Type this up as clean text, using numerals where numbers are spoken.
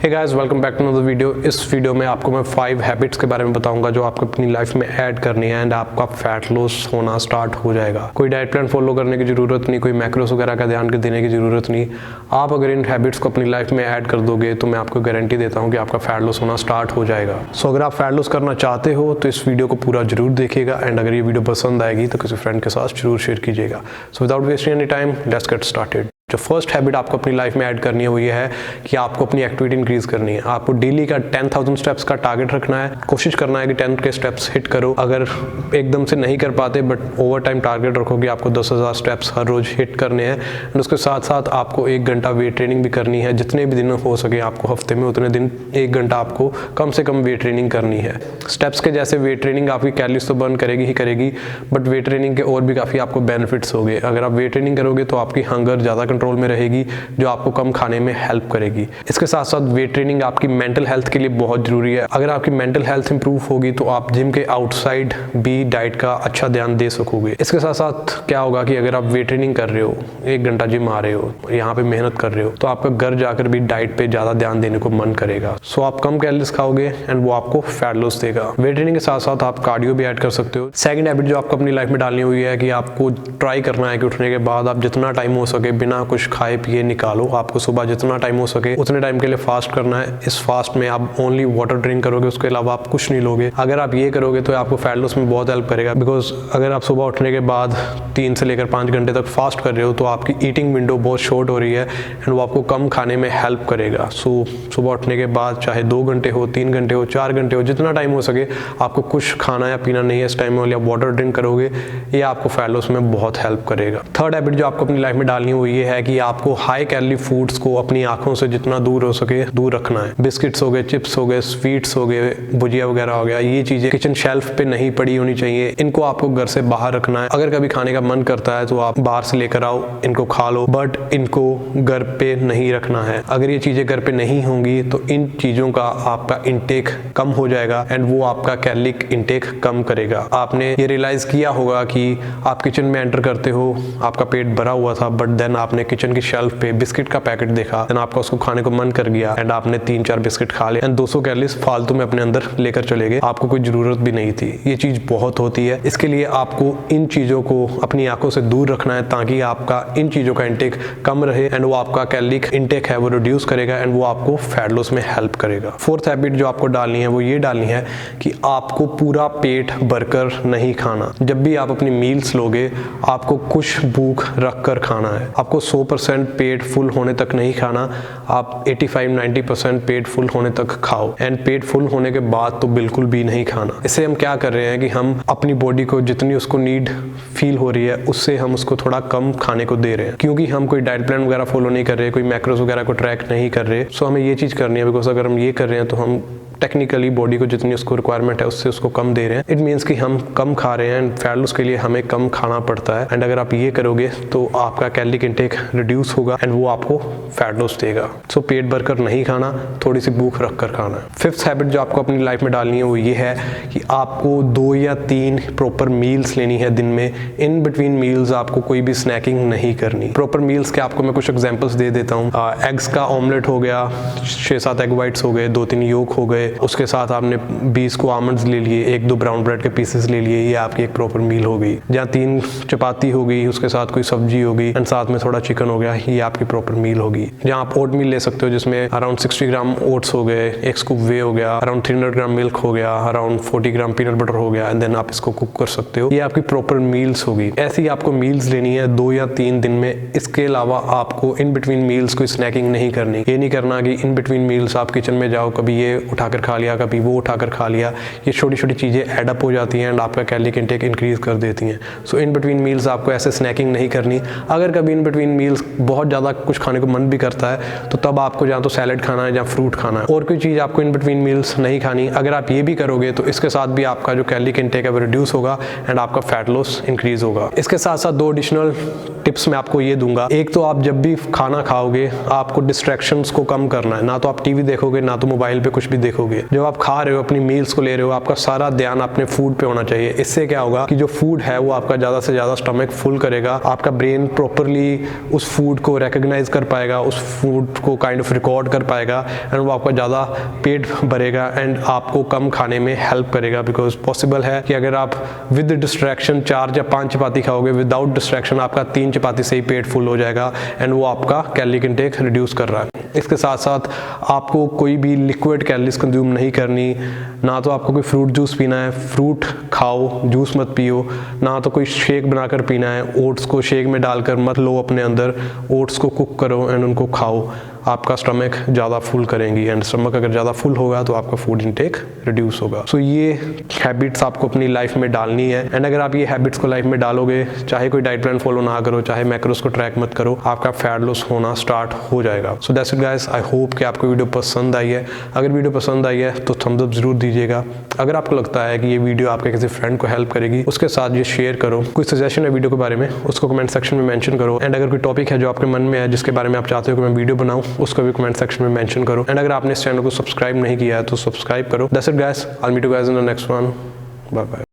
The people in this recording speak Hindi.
Hey guys, welcome back to another video. इस वीडियो में आपको मैं 5 हैबिट्स के बारे में बताऊंगा जो आपको अपनी लाइफ में ऐड करनी है एंड आपका फैट लॉस होना स्टार्ट हो जाएगा। कोई डाइट प्लान फॉलो करने की जरूरत नहीं, कोई मैक्रोस वगैरह का ध्यान देने की जरूरत नहीं। आप अगर इन हैबिट्स को अपनी लाइफ में ऐड कर दोगे तो मैं आपको गारंटी देता हूँ कि आपका फैट लॉस होना स्टार्ट हो जाएगा। सो अगर आप फैट लॉस करना चाहते हो तो इस वीडियो को पूरा जरूर देखिएगा एंड अगर ये वीडियो पसंद आएगी तो किसी फ्रेंड के साथ जरूर शेयर कीजिएगा। So without wasting any time, let's get started. जो फर्स्ट हैबिट आपको अपनी लाइफ में ऐड करनी है वो ये है कि आपको अपनी एक्टिविटी इंक्रीज करनी है। आपको डेली का 10,000 स्टेप्स का टारगेट रखना है। कोशिश करना है कि 10 के स्टेप्स हिट करो। अगर एकदम से नहीं कर पाते बट ओवर टाइम टारगेट रखो कि आपको 10,000 स्टेप्स हर रोज हिट करने हैं। एंड उसके साथ साथ आपको 1 घंटा वेट ट्रेनिंग भी करनी है। जितने भी दिन हो सके आपको हफ्ते में उतने दिन 1 घंटा आपको कम से कम वेट ट्रेनिंग करनी है। स्टेप्स के जैसे वेट ट्रेनिंग आपकी कैलोरीज तो बर्न करेगी ही करेगी, बट वेट ट्रेनिंग के और भी काफ़ी आपको बेनिफिट्स होंगे। अगर आप वेट ट्रेनिंग करोगे तो आपकी हंगर ज़्यादा कंट्रोल में रहेगी जो आपको कम खाने में हेल्प करेगी। इसके साथ साथ वेट ट्रेनिंग आपकी मेंटल हेल्थ के लिए बहुत जरूरी है। अगर आपकी मेंटल हेल्थ इंप्रूव होगी तो आप जिम के आउटसाइड भी डाइट का अच्छा ध्यान दे सकोगे। इसके साथ साथ क्या होगा कि अगर आप वेट ट्रेनिंग कर रहे हो, 1 घंटा जिम आ रहे हो, यहाँ पे मेहनत कर रहे हो, तो आपका घर जाकर भी डाइट पे ज्यादा ध्यान देने को मन करेगा। सो आप कम कैलोरीज खाओगे एंड वो आपको फैट लॉस देगा। वेट ट्रेनिंग के साथ साथ आप कार्डियो भी ऐड कर सकते हो। सेकंड हैबिट जो आपको अपनी लाइफ में डालनी हुई है कि आपको ट्राई करना है कि उठने के बाद आप जितना टाइम हो सके बिना कुछ खाए पिए निकालो। आपको सुबह जितना टाइम हो सके उतने टाइम के लिए फास्ट करना है। इस फास्ट में आप ओनली वाटर ड्रिंक करोगे, उसके अलावा आप कुछ नहीं लोगे। अगर आप ये करोगे तो आपको फैट लॉस में बहुत हेल्प करेगा। बिकॉज अगर आप सुबह उठने के बाद 3 से लेकर 5 घंटे तक फास्ट कर रहे हो तो आपकी ईटिंग विंडो बहुत शॉर्ट हो रही है एंड वो आपको कम खाने में हेल्प करेगा। सो सुबह उठने के बाद चाहे 2 घंटे हो, 3 घंटे हो, 4 घंटे हो, जितना टाइम हो सके आपको कुछ खाना या पीना नहीं है। इस टाइम में आप वाटर ड्रिंक करोगे, ये आपको फैट लॉस में बहुत हेल्प करेगा। थर्ड हैबिट जो आपको अपनी लाइफ में डालनी है वो ये है कि आपको हाई कैलोरी फूड्स को अपनी आंखों से जितना दूर हो सके दूर रखना है। बिस्किट्स हो गए, चिप्स हो गए, स्वीट्स हो गए, भुजिया वगैरह हो गया, ये चीजें किचन शेल्फ पे नहीं पड़ी होनी चाहिए। इनको आपको घर से बाहर रखना है। अगर कभी खाने का मन करता है तो आप बाहर से लेकर आओ, इनको खा लो, बट इनको घर पे नहीं रखना है। अगर ये चीजें घर पे नहीं होंगी तो इन चीजों का आपका इंटेक कम हो जाएगा एंड वो आपका कैलोरिक इंटेक कम करेगा। आपने ये रियलाइज किया होगा कि आप किचन में एंटर करते हो, आपका पेट भरा हुआ था, बट देन आपने किचन की शेल्फ पे बिस्किट का पैकेट देखा, देन आपका उसको खाने को मन कर गया एंड आपने 3-4 बिस्किट खा लिए एंड 200 कैलोरीज फालतू में अपने अंदर लेकर चले गए। आपको कोई जरूरत भी नहीं थी। ये चीज बहुत होती है। इसके लिए आपको इन चीजों को अपनी आंखों से दूर रखना है ताकि आपका इन चीजों का इंटेक कम रहे एंड वो आपका कैलोरिक इंटेक है वो रिड्यूस करेगा एंड वो आपको फैट लॉस में हेल्प करेगा। फोर्थ हैबिट जो आपको डालनी है वो ये डालनी है कि आपको पूरा पेट भरकर नहीं खाना। जब भी आप अपनी मील्स लोगे आपको कुछ भूख रख कर खाना है। आपको 100% पेट फुल होने तक नहीं खाना, आप 85-90% पेट फुल होने तक खाओ एंड पेट फुल होने के बाद तो बिल्कुल भी नहीं खाना। इससे हम क्या कर रहे हैं कि हम अपनी बॉडी को जितनी उसको नीड फील हो रही है उससे हम उसको थोड़ा कम खाने को दे रहे हैं, क्योंकि हम कोई डाइट प्लान वगैरह फॉलो नहीं कर रहे, कोई मैक्रोस वगैरह को ट्रैक नहीं कर रहे। सो हमें ये चीज करनी है। बिकॉज अगर हम ये कर रहे हैं तो हम टेक्निकली बॉडी को जितनी उसको रिक्वायरमेंट है उससे उसको कम दे रहे हैं। इट मीन्स कि हम कम खा रहे हैं एंड फैट लॉस के लिए हमें कम खाना पड़ता है एंड अगर आप ये करोगे तो आपका कैलोरिक इंटेक रिड्यूस होगा एंड वो आपको फैट लॉस देगा। सो पेट भरकर नहीं खाना, थोड़ी सी भूख रख कर खाना। फिफ्थ हैबिट जो आपको अपनी लाइफ में डालनी है वो ये है कि आपको 2 या 3 प्रॉपर मील्स लेनी है दिन में। इन बिटवीन मील्स आपको कोई भी स्नैकिंग नहीं करनी। प्रॉपर मील्स के आपको मैं कुछ एग्जाम्पल्स दे देता हूँ। एग्स का ऑमलेट हो गया, 6-7 एग वाइट्स हो गए, 2-3 योक हो गए, उसके साथ आपने 20 को आमंड्स ले लिए, 1-2 ब्राउन ब्रेड के पीसेस ले लिए, ये आपकी एक प्रॉपर मील हो गई। जहाँ 3 चपाती हो गई, उसके साथ कोई सब्जी हो गई एंड साथ में थोड़ा चिकन हो गया, ये आपकी प्रॉपर मील होगी। जहाँ आप ओट मील ले सकते हो जिसमें अराउंड 60 ग्राम ओट्स हो गए, 1 स्कूप वे हो गया, अराउंड 300 ग्राम मिल्क हो गया, अराउंड 40 ग्राम पीनट बटर हो गया एंड देन आप इसको कुक कर सकते हो। ये आपकी प्रॉपर मील्स होगी। ऐसी ही आपको मील्स लेनी है 2 या 3 दिन में। इसके अलावा आपको इन बिटवीन मील्स कोई स्नैकिंग नहीं करनी। ये नहीं करना कि इन बिटवीन मील्स आप किचन में जाओ, कभी ये उठाकर खा लिया, कभी वो उठाकर खा लिया। ये छोटी छोटी चीज़ें एडअप हो जाती हैं एंड आपका कैलोरिक इंटेक इंक्रीज कर देती हैं। सो इन बिटवीन मील्स आपको ऐसे स्नैकिंग नहीं करनी। अगर कभी इन बिटवीन मील्स बहुत ज़्यादा कुछ खाने को मन भी करता है तो तब आपको या तो सैलेड खाना है या फ्रूट खाना है, और कोई चीज़ आपको इन बिटवीन मील्स नहीं खानी। अगर आप ये भी करोगे तो इसके साथ भी आपका जो कैलोरिक इंटेक है वो रिड्यूस होगा एंड आपका फैट लॉस इंक्रीज होगा। इसके साथ साथ 2 एडिशनल टिप्स मैं आपको ये दूंगा। एक तो आप जब भी खाना खाओगे आपको डिस्ट्रैक्शंस को कम करना है। ना तो आप टीवी देखोगे, ना तो मोबाइल पे कुछ भी देखोगे। होगी। जब आप खा रहे हो, अपनी मील्स को ले रहे हो, आपका सारा ध्यान अपने फूड पे होना चाहिए। इससे क्या होगा कि जो फूड है वो आपका ज़्यादा से ज़्यादा स्टमक फुल करेगा, आपका ब्रेन प्रॉपरली उस फूड को रिकॉग्नाइज कर पाएगा, उस फूड को काइंड ऑफ रिकॉर्ड कर पाएगा एंड वो आपका ज़्यादा पेट भरेगा एंड आपको कम खाने में हेल्प करेगा। बिकॉज पॉसिबल है कि अगर आप विद डिस्ट्रैक्शन 4 या 5 चपाती खाओगे, विदाउट डिस्ट्रैक्शन आपका 3 चपाती से ही पेट फुल हो जाएगा एंड वो आपका कैलोरी इंटेक रिड्यूस कर रहा है। इसके साथ साथ आपको कोई भी लिक्विड कैलोरीज कंज्यूम नहीं करनी, ना तो आपको कोई फ्रूट जूस पीना है, फ्रूट खाओ, जूस मत पियो, ना तो कोई शेक बनाकर पीना है, ओट्स को शेक में डालकर मत लो अपने अंदर, ओट्स को कुक करो एंड उनको खाओ, आपका स्टमक ज़्यादा फुल करेंगी एंड स्टमक अगर ज़्यादा फुल होगा तो आपका फूड इंटेक रिड्यूस होगा। सो ये हैबिट्स आपको अपनी लाइफ में डालनी है एंड अगर आप ये हैबिट्स को लाइफ में डालोगे, चाहे कोई डाइट प्लान फॉलो ना करो, चाहे मैक्रोस को ट्रैक मत करो, आपका फैट लॉस होना स्टार्ट हो जाएगा। So that's it guys, I hope कि आपको वीडियो पसंद आई है। अगर वीडियो पसंद आई है तो थम्स अप जरूर दीजिएगा। अगर आपको लगता है कि ये वीडियो आपके किसी फ्रेंड को हेल्प करेगी, उसके साथ ये शेयर करो। कोई सजेशन है वीडियो के बारे में, उसको कमेंट सेक्शन में मेंशन करो एंड अगर कोई टॉपिक है जो आपके मन में है, जिसके बारे में आप चाहते हो कि मैं वीडियो बनाऊं, उसको भी कमेंट सेक्शन में मेंशन करो एंड अगर आपने इस चैनल को सब्सक्राइब नहीं किया है तो सब्सक्राइब करो। That's it guys, I will meet you guys in the next one. Bye bye.